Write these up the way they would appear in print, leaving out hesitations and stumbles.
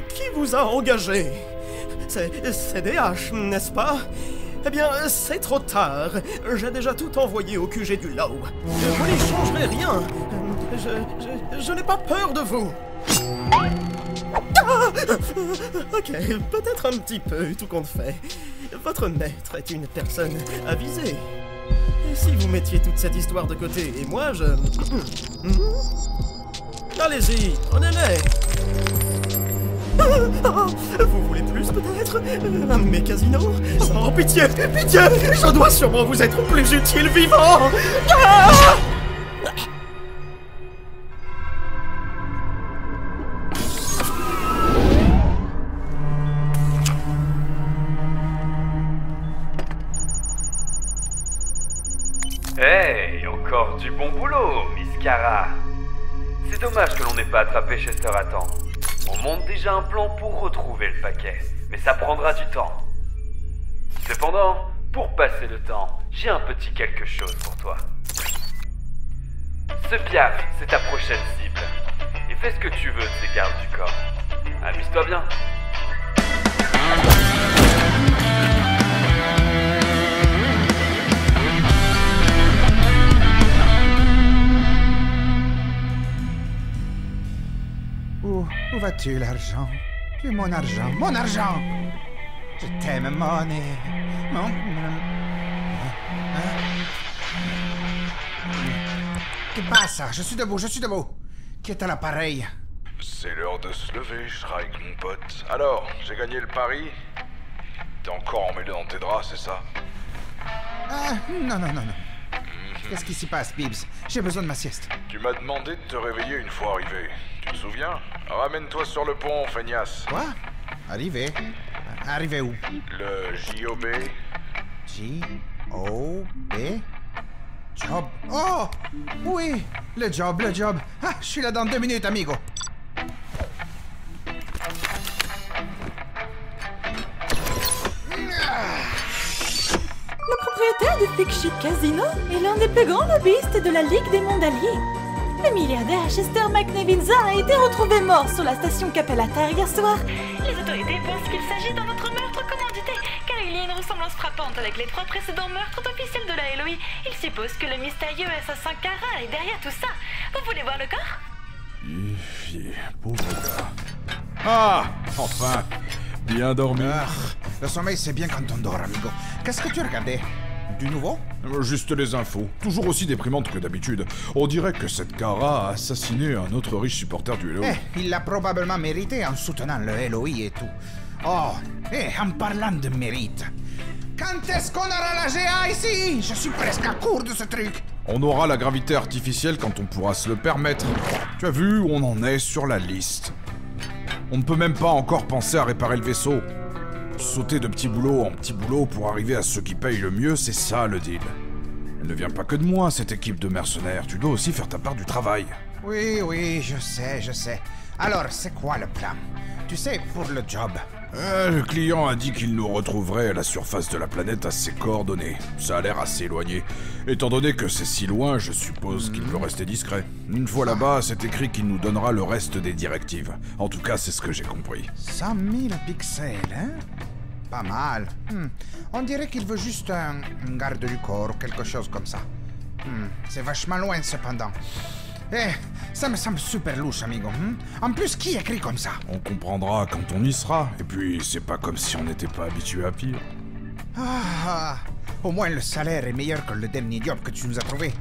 Qui vous a engagé? C'est CDH, n'est-ce pas? Eh bien, c'est trop tard. J'ai déjà tout envoyé au QG du Low. Vous n'y changerez rien. Je n'ai pas peur de vous. Ah, ok, peut-être un petit peu, tout compte fait. Votre maître est une personne avisée. Et si vous mettiez toute cette histoire de côté, et moi, je... Allez-y, prenez-les. Vous voulez plus, peut-être? Mes casinos? Oh, pitié, pitié! Je dois sûrement vous être plus utile vivant! Ah! Hey, encore du bon boulot, Miss Kara. C'est dommage que l'on n'ait pas attrapé Chester à temps. On monte déjà un plan pour retrouver le paquet, mais ça prendra du temps. Cependant, pour passer le temps, j'ai un petit quelque chose pour toi. Ce piaf, c'est ta prochaine cible. Et fais ce que tu veux de ces gardes du corps. Amuse-toi bien. Où vas-tu, l'argent? Tu es mon argent, mon argent! Je t'aime, monnaie. Qu'est-ce passe? Je suis debout, je suis debout. Qui est à l'appareil? C'est l'heure de se lever, Shrike, mon pote. Alors, j'ai gagné le pari? T'es encore emmêlé dans tes draps, c'est ça? Non. Qu'est-ce qui s'y passe, Bibbs? J'ai besoin de ma sieste. Tu m'as demandé de te réveiller une fois arrivé. Tu te souviens? Ramène-toi sur le pont, feignasse. Quoi? Arrivé? Arrivé où? Le JOB. J-O-B? Job? Oh! Oui! Le job. Ah, je suis là dans 2 minutes, amigo. Le propriétaire du Big Chic Casino est l'un des plus grands lobbyistes de la Ligue des Mondes Alliés. Le milliardaire Chester McNevinza a été retrouvé mort sur la station Capella Terre hier soir. Les autorités pensent qu'il s'agit d'un autre meurtre commandité, car il y a une ressemblance frappante avec les 3 précédents meurtres officiels de la LOI. Il suppose que le mystérieux assassin Kara est derrière tout ça. Vous voulez voir le corps? Pauvre gars. Ah! Enfin! Bien dormi. Le sommeil, c'est bien quand on dort, amigo. Qu'est-ce que tu regardais? Du nouveau? Juste les infos. Toujours aussi déprimantes que d'habitude. On dirait que cette Kara a assassiné un autre riche supporter du LOI. Il l'a probablement mérité en soutenant le LOI et tout. Oh, en parlant de mérite. Quand est-ce qu'on aura la GA ici? Je suis presque à court de ce truc. On aura la gravité artificielle quand on pourra se le permettre. Tu as vu où on en est sur la liste? On ne peut même pas encore penser à réparer le vaisseau. Sauter de petit boulot en petit boulot pour arriver à ceux qui payent le mieux, c'est ça le deal. Elle ne vient pas que de moi, cette équipe de mercenaires. Tu dois aussi faire ta part du travail. Oui, je sais. Alors, c'est quoi le plan? Tu sais, pour le job. Le client a dit qu'il nous retrouverait à la surface de la planète à ses coordonnées. Ça a l'air assez éloigné. Étant donné que c'est si loin, je suppose qu'il peut rester discret. Une fois là-bas, c'est écrit qu'il nous donnera le reste des directives. En tout cas, c'est ce que j'ai compris. 100 000 pixels, hein? Pas mal. On dirait qu'il veut juste un garde du corps ou quelque chose comme ça. C'est vachement loin, cependant. Ça me semble super louche, amigo. En plus, qui écrit comme ça? On comprendra quand on y sera. Et puis, c'est pas comme si on n'était pas habitué à pire. Au moins le salaire est meilleur que le dernier job que tu nous as trouvé.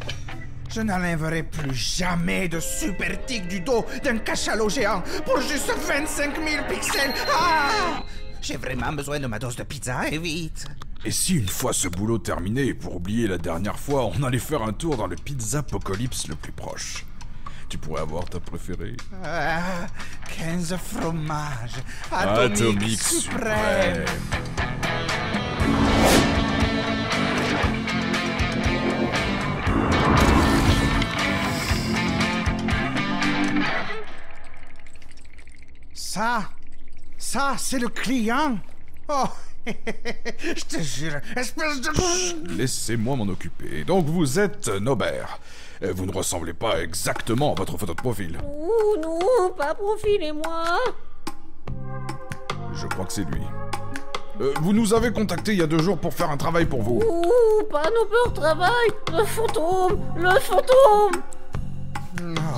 Je n'enlèverai plus jamais de super tic du dos d'un cachalot géant pour juste 25 000 pixels. J'ai vraiment besoin de ma dose de pizza, et vite. Et si une fois ce boulot terminé, et pour oublier la dernière fois, on allait faire un tour dans le pizza-apocalypse le plus proche? Tu pourrais avoir ta préférée. 15 fromages. Atomique suprême. Ça, c'est le client. Oh, Je te jure, espèce de... Laissez-moi m'en occuper. Donc vous êtes Nobert. Vous ne ressemblez pas exactement à votre photo de profil. Ouh, non, pas profilez-moi. Je crois que c'est lui. Vous nous avez contacté il y a 2 jours pour faire un travail pour vous. Ouh, pas nos peurs travail. Le fantôme, le fantôme.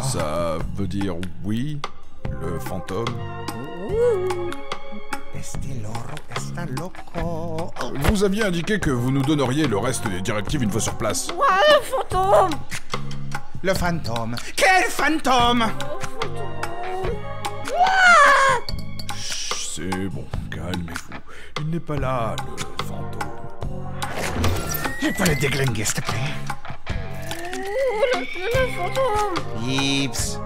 Ça veut dire oui, le fantôme. Este loro está loco. Vous aviez indiqué que vous nous donneriez le reste des directives une fois sur place. Ouais, le fantôme. Le fantôme. Quel fantôme? Chut, c'est bon, calmez-vous. Il n'est pas là, le fantôme. Je peux le déglinguer, s'il te plaît? Le fantôme. Gibbs,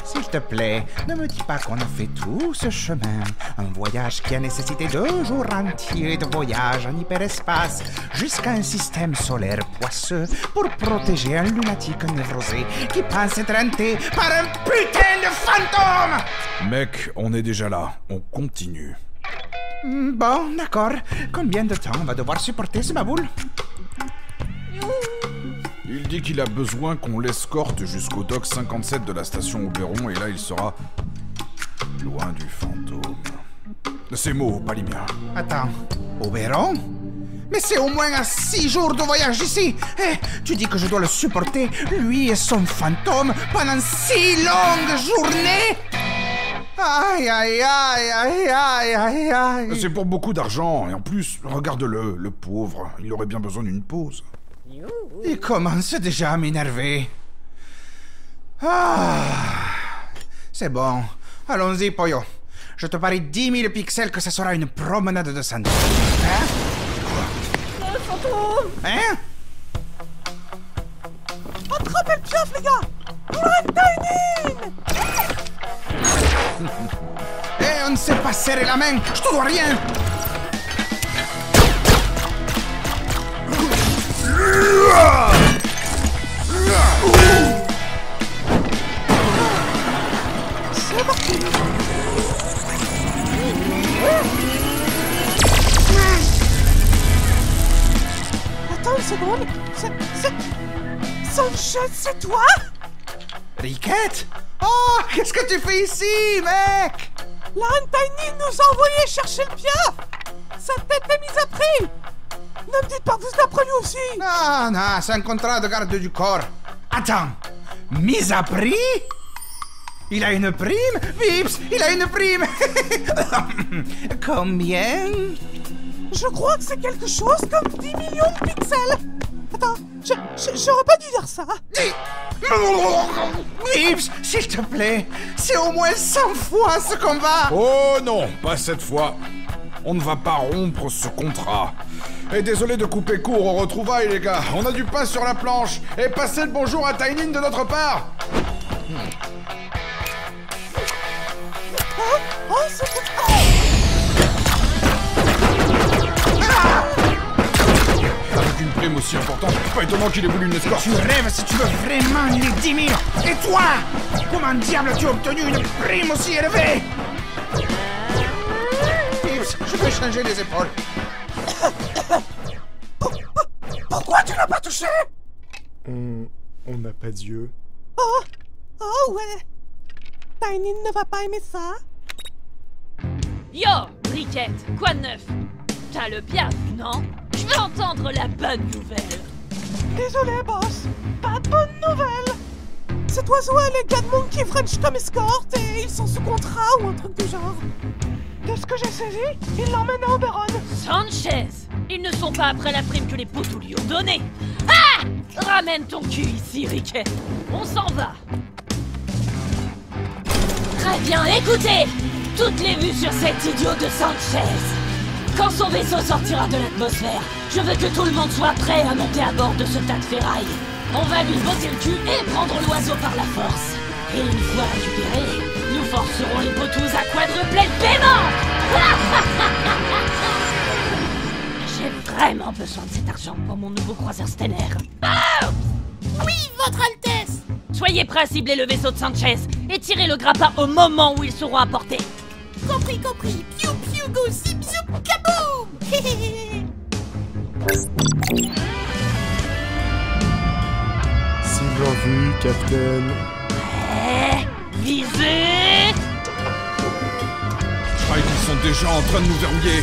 s'il te plaît, ne me dis pas qu'on a fait tout ce chemin. Un voyage qui a nécessité 2 jours entiers de voyage en hyperespace jusqu'à un système solaire poisseux pour protéger un lunatique névrosé qui pense être hanté par un putain de fantôme! Mec, on est déjà là. On continue. Bon, d'accord. Combien de temps on va devoir supporter ce baboule? Il dit qu'il a besoin qu'on l'escorte jusqu'au dock 57 de la station Oberon, et là il sera loin du fantôme. Ces mots, pas les miens. Attends, Oberon? Mais c'est au moins à 6 jours de voyage d'ici. Eh, tu dis que je dois le supporter, lui et son fantôme, pendant 6 longues journées? Aïe, aïe, aïe, aïe, aïe, aïe, aïe. C'est pour beaucoup d'argent, et en plus, regarde-le, le pauvre, il aurait bien besoin d'une pause. Il commence déjà à m'énerver. Ah, c'est bon. Allons-y, Pollo. Je te parie 10 000 pixels que ça sera une promenade de santé. Hein? Le fantôme. Hein? Attrapez le pieuvre, les gars! Il a une timing! Eh, on ne s'est pas serré la main. Je te dois rien. C'est parti! Attends une seconde, Sanchez, c'est toi? Riquette? Oh, qu'est-ce que tu fais ici, mec? La Tiny nous a envoyé chercher le pieuvre! Sa tête est mise à prix! Ne me dites pas que vous l'avez lui aussi! Non, non, c'est un contrat de garde du corps. Attends, mise à prix? Il a une prime? Vips, il a une prime! Combien? Je crois que c'est quelque chose comme 10 millions de pixels! Attends, j'aurais pas dû dire ça! Vips, s'il te plaît, c'est au moins 100 fois ce qu'on va! Oh non, pas cette fois. On ne va pas rompre ce contrat. Et désolé de couper court aux retrouvailles, les gars. On a du pain sur la planche. Et passez le bonjour à Tiny de notre part. Oh, c'est... Avec une prime aussi importante, pas étonnant qu'il ait voulu une escorte. Tu rêves si tu veux vraiment les 10 000! Et toi? Comment diable as-tu obtenu une prime aussi élevée? Vips, je peux changer les épaules. Pourquoi tu l'as pas touché? On n'a pas d'yeux. Oh ouais! Tiny ne va pas aimer ça? Yo, Riquette, quoi de neuf? T'as le piaf, non? Je veux entendre la bonne nouvelle. Désolé, boss. Pas de bonne nouvelle. Cet oiseau a les gars de Monkey French comme escorte et ils sont sous contrat ou un truc du genre. De ce que j'ai saisi, il l'emmène à Oberon. Sanchez, ils ne sont pas après la prime que les poteaux lui ont donnée. Ah! Ramène ton cul ici, Riquette. On s'en va. Très bien, écoutez! Toutes les vues sur cet idiot de Sanchez. Quand son vaisseau sortira de l'atmosphère, je veux que tout le monde soit prêt à monter à bord de ce tas de ferraille. On va lui botter le cul et prendre l'oiseau par la force. Et une fois récupéré, nous forcerons les potous à quadrupler le paiement. J'ai vraiment besoin de cet argent pour mon nouveau croiseur stellaire. Oh! Oui, votre Altesse! Soyez prêts à cibler le vaisseau de Sanchez et tirer le grappin au moment où ils seront apportés. Compris. Piou piou go zip zoup kaboum. Cible en vue, Captain. Visez! Shrike, ils sont déjà en train de nous verrouiller.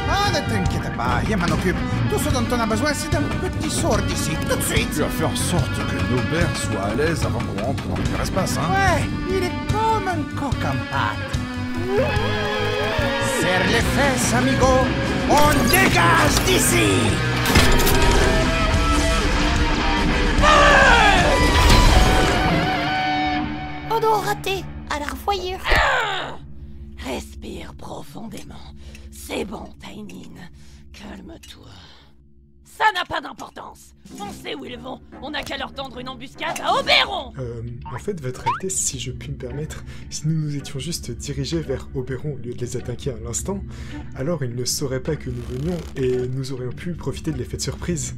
Ah, ne t'inquiète pas, je m'en occupe. Tout ce dont on a besoin, c'est d'un petit sort d'ici, tout de suite. Tu vas faire en sorte que Nobert soit à l'aise avant qu'on rentre dans leur espace, hein? Ouais, il est comme un coq en pâte. Serre les fesses, amigo. On dégage d'ici. Oh non, raté. À la revoyure. Respire profondément. C'est bon, Tainine. Calme-toi. Ça n'a pas d'importance. On sait où ils vont. On n'a qu'à leur tendre une embuscade à Oberon. En fait, Votre Altesse, si je puis me permettre, si nous nous étions juste dirigés vers Oberon au lieu de les attaquer à l'instant, alors ils ne sauraient pas que nous venions et nous aurions pu profiter de l'effet de surprise.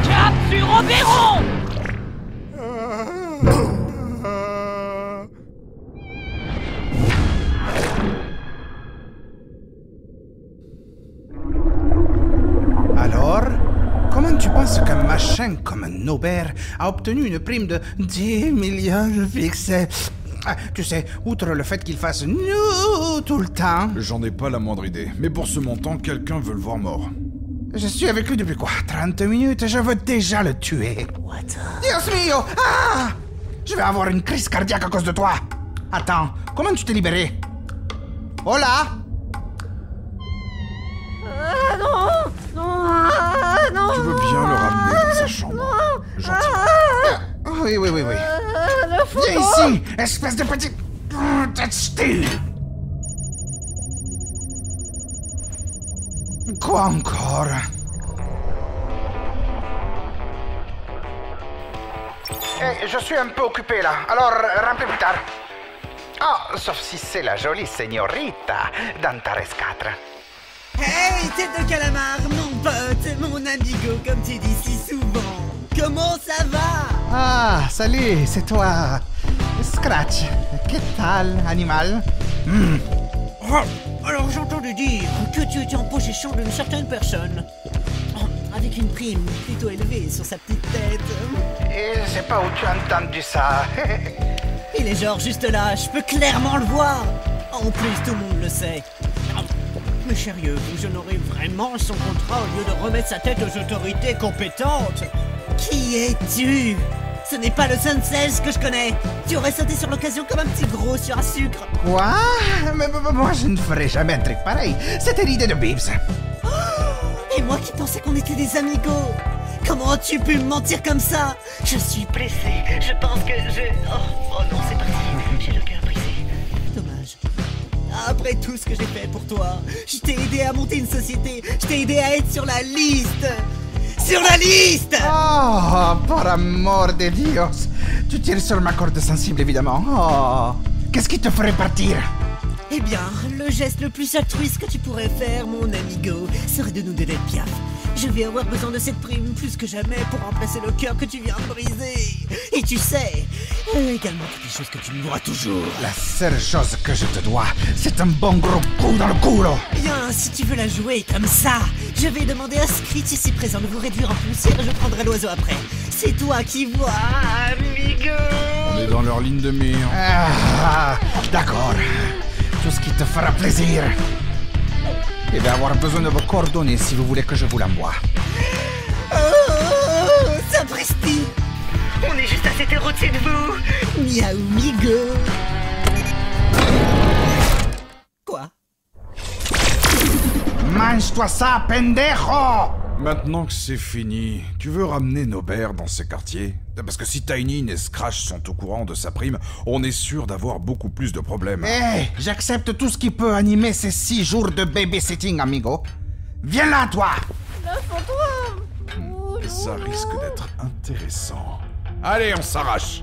Cap sur Oberon! Alors, comment tu penses qu'un machin comme Nobert a obtenu une prime de 10 millions de pixels? Ah, tu sais, outre le fait qu'il fasse nous tout le temps. J'en ai pas la moindre idée, mais pour ce montant, quelqu'un veut le voir mort. Je suis avec lui depuis quoi? 30 minutes et je veux déjà le tuer. Dios mio! Ah! Je vais avoir une crise cardiaque à cause de toi. Attends, comment tu t'es libéré? Hola? Tu veux bien le ramener dans sa chambre? Gentil. Oui. Viens ici, espèce de petit... T'es Quoi encore? Je suis un peu occupé là, alors rappelez plus tard. Oh, sauf si c'est la jolie señorita d'Antares 4. Hey, tête de calamar, mon pote, mon amigo, comme tu dis si souvent. Comment ça va? Ah, salut, c'est toi. Scratch. Que tal, animal? Alors j'ai entendu dire que tu étais en possession d'une certaine personne. Avec une prime plutôt élevée sur sa petite tête. Et je sais pas où tu as entendu ça. Il est genre juste là, je peux clairement le voir. En plus, tout le monde le sait. Mais sérieux, vous honorez vraiment son contrat au lieu de remettre sa tête aux autorités compétentes? Qui es-tu? Ce n'est pas le Sun 16 que je connais. Tu aurais sauté sur l'occasion comme un petit gros sur un sucre. Quoi? Mais moi, je ne ferai jamais un truc pareil. C'était l'idée de Bibbs. Et moi qui pensais qu'on était des amigos. Comment as-tu pu me mentir comme ça? Je suis pressé. Je pense que je... Oh non, c'est parti. J'ai le cœur brisé. Dommage. Après tout ce que j'ai fait pour toi, je t'ai aidé à monter une société. Je t'ai aidé à être sur la liste. Sur la liste! Oh, por amor de Dios. Tu tires sur ma corde sensible, évidemment. Oh, qu'est-ce qui te ferait partir? Eh bien, le geste le plus altruiste que tu pourrais faire, mon amigo, serait de nous donner le piaf. Je vais avoir besoin de cette prime plus que jamais pour remplacer le cœur que tu viens de briser. Et tu sais, également toutes les choses que tu me dois toujours. La seule chose que je te dois, c'est un bon gros coup dans le culo. Bien, si tu veux la jouer comme ça, je vais demander à Screech ici présent de vous réduire en poussière et je prendrai l'oiseau après. C'est toi qui vois, amigo. On est dans leur ligne de mire. Ah, d'accord. Tout ce qui te fera plaisir. Je vais avoir besoin de vos coordonnées si vous voulez que je vous l'envoie. Oh, sapristi! On est juste à cette heure au-dessus de vous. Miaou, migo. Quoi? Mange-toi ça, pendejo! Maintenant que c'est fini, tu veux ramener Nobert dans ces quartiers? Parce que si Tiny et Scratch sont au courant de sa prime, on est sûr d'avoir beaucoup plus de problèmes. Hé, j'accepte tout ce qui peut animer ces 6 jours de babysitting, amigo. Viens là, toi! Le fantôme! Ça risque d'être intéressant. Allez, on s'arrache!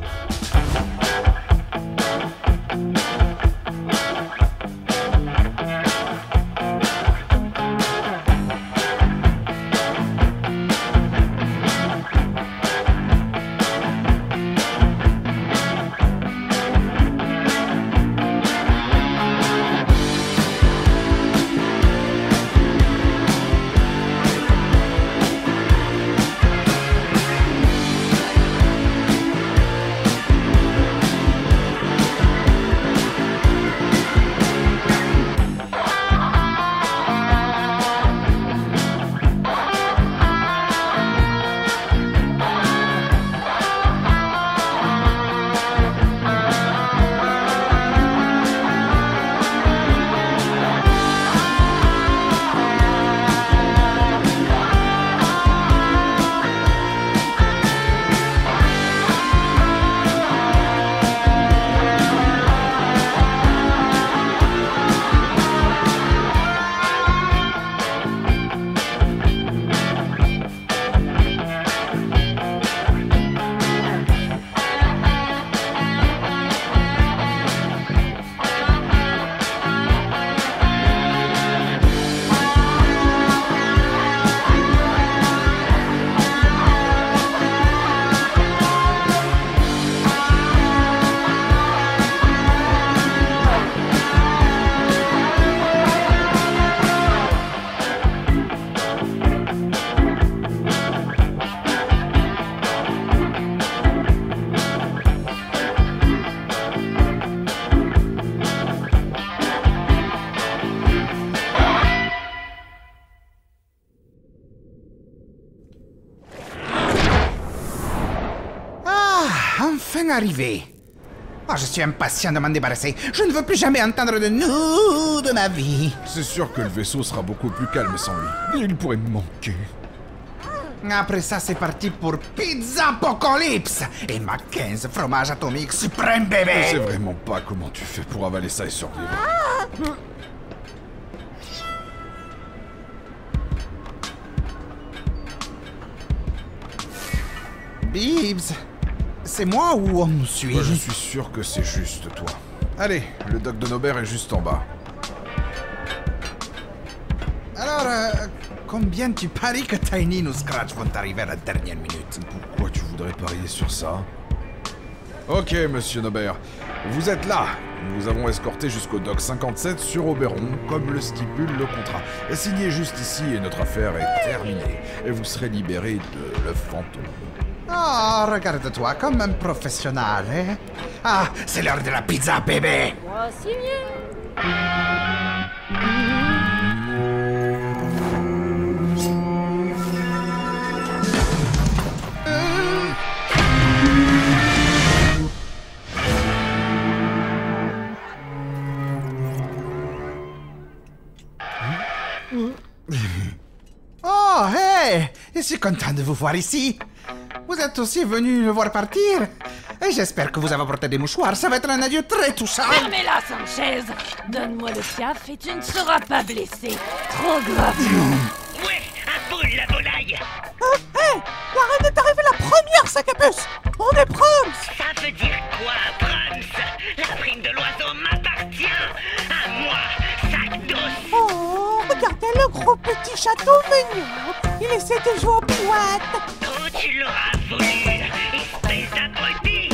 enfin arrivé. Oh, je suis impatient de m'en débarrasser. Je ne veux plus jamais entendre de nous de ma vie. C'est sûr que le vaisseau sera beaucoup plus calme sans lui. Il pourrait me manquer. Après ça, c'est parti pour Pizza Apocalypse et ma 15 fromage atomique suprême bébé. Je sais vraiment pas comment tu fais pour avaler ça et survivre. Bibbs, c'est moi ou on nous suit? Moi, je suis sûr que c'est juste toi. Allez, le doc de Nobert est juste en bas. Alors, combien tu paries que Tiny ou Scratch vont arriver à la dernière minute? Pourquoi tu voudrais parier sur ça? Ok, monsieur Nobert. Vous êtes là. Nous vous avons escorté jusqu'au dock 57 sur Oberon, comme le stipule le contrat. Signez juste ici et notre affaire est terminée. Et vous serez libéré de le fantôme. Oh, regarde-toi comme un professionnel, hein? Ah, c'est l'heure de la pizza, bébé! Moi, signé. Oh, hey! Je suis content de vous voir ici. Vous êtes aussi venu le voir partir. Et j'espère que vous avez apporté des mouchoirs. Ça va être un adieu très touchant. Fermez-la, Sanchez. Donne-moi le fiaf et tu ne seras pas blessé. Trop grave. Ouais, à boule la volaille. Hé, la reine est arrivée la première, sac à puce. On est Brahms. Ça veut dire quoi, Brahms? La prime de l'oiseau m'appartient. À moi, sac d'os. Oh, regardez le gros petit château mignon. Il essaie de jouer en boîte. Oh, tu l'auras voulu, espèce d'abruti.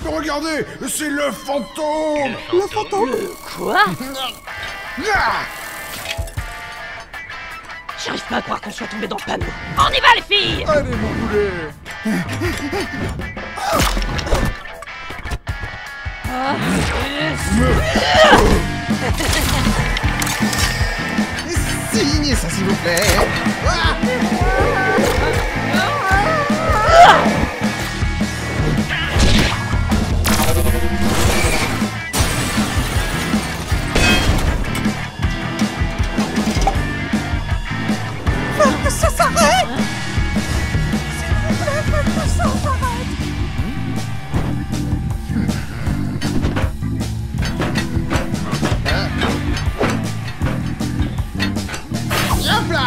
Regardez, c'est le fantôme. Le fantôme. Quoi? Ah! J'arrive pas à croire qu'on soit tombé dans le panneau. On y va, les filles! Allez, mon boulet. Signez ça, s'il vous plaît. Ah! Faites que ça s'arrête. S'il vous plaît, faites que ça s'arrête. Hop là!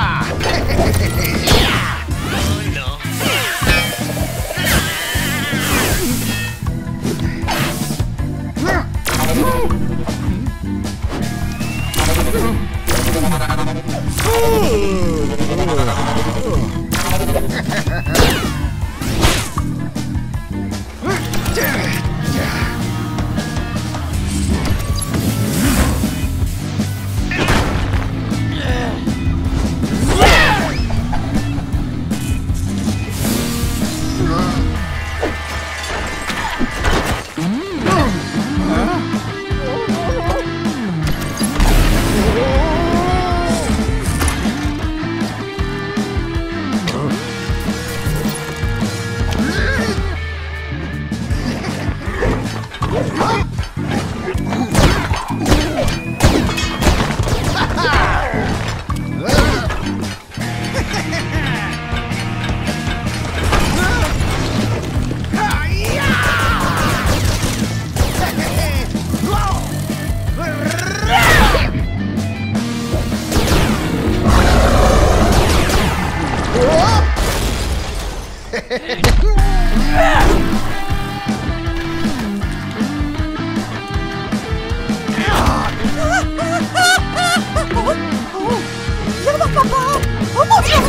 Oh non. Viens voir papa. Oh mon Dieu.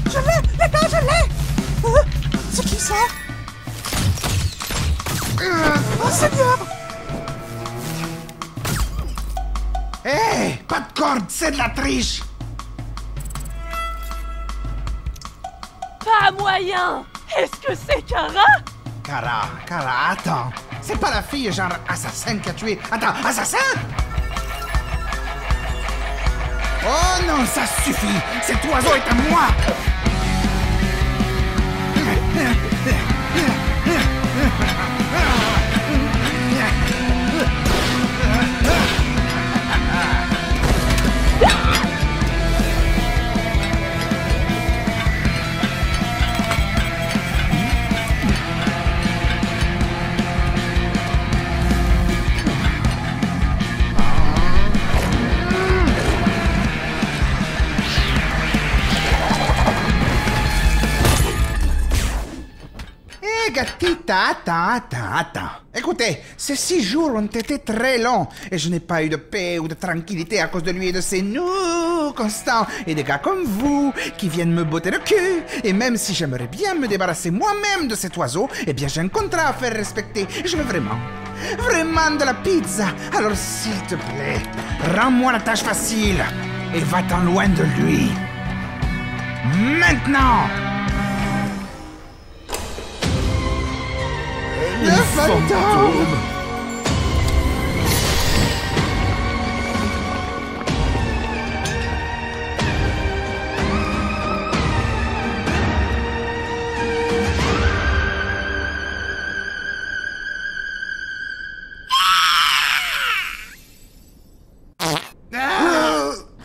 Je l'ai, les gars, je l'ai. C'est qui ça? Oh Seigneur! Hé, pas de corde, c'est de la triche. Pas moyen! Est-ce que c'est Kara? Kara, attends. C'est pas la fille genre assassin qui a tué... Attends, assassin? Oh non, ça suffit. Cet oiseau est à moi. Gatita, attends. Écoutez, ces 6 jours ont été très longs et je n'ai pas eu de paix ou de tranquillité à cause de lui et de ces nous constants et des gars comme vous qui viennent me botter le cul. Et même si j'aimerais bien me débarrasser moi-même de cet oiseau, eh bien j'ai un contrat à faire respecter. Je veux vraiment de la pizza. Alors s'il te plaît, rends-moi la tâche facile et va-t'en loin de lui. Maintenant! Le fantôme!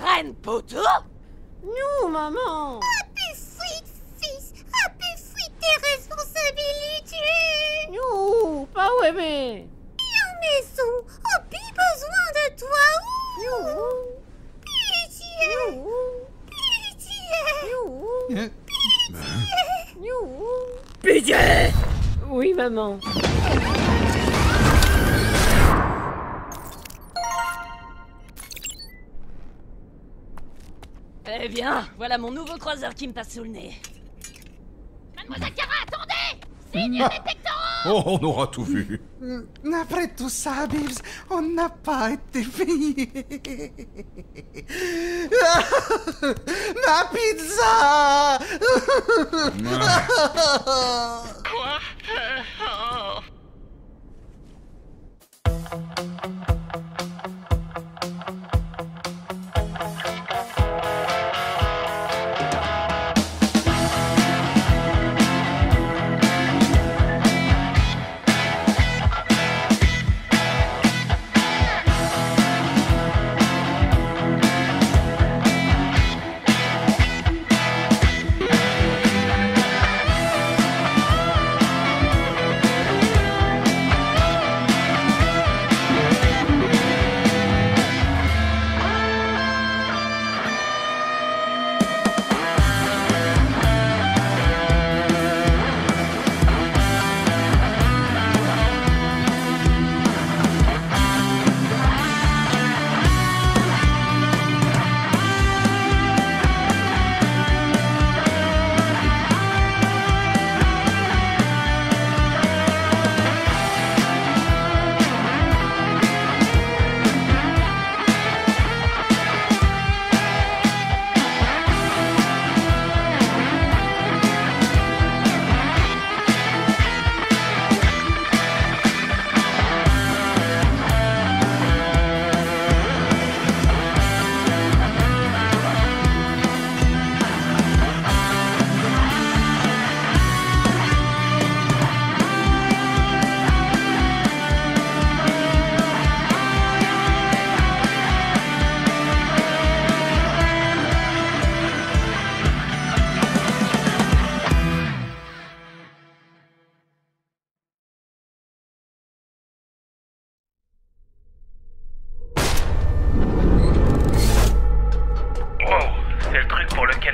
Reine Poto? Non, maman. Tes responsabilités. Non, pas bébé. En maison, on a besoin de toi. Pitié. Pitié. Oui, maman. Eh bien, voilà mon nouveau croiseur qui me passe sous le nez. Mademoiselle Kara, attendez! Signe détectant! Oh, on aura tout vu. Après tout ça, Bibbs, on n'a pas été payé. Ma pizza! Quoi?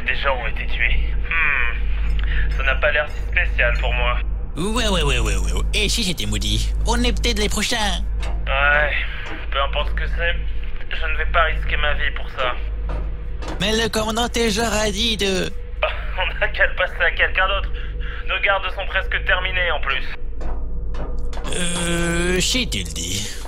des gens ont été tués. Ça n'a pas l'air si spécial pour moi. Ouais. Et si c'était Moody, on est peut-être les prochains. Ouais, peu importe ce que c'est, je ne vais pas risquer ma vie pour ça. Mais le commandant Taylor a dit de... On n'a qu'à le passer à quelqu'un d'autre. Nos gardes sont presque terminés en plus. Si tu le dis.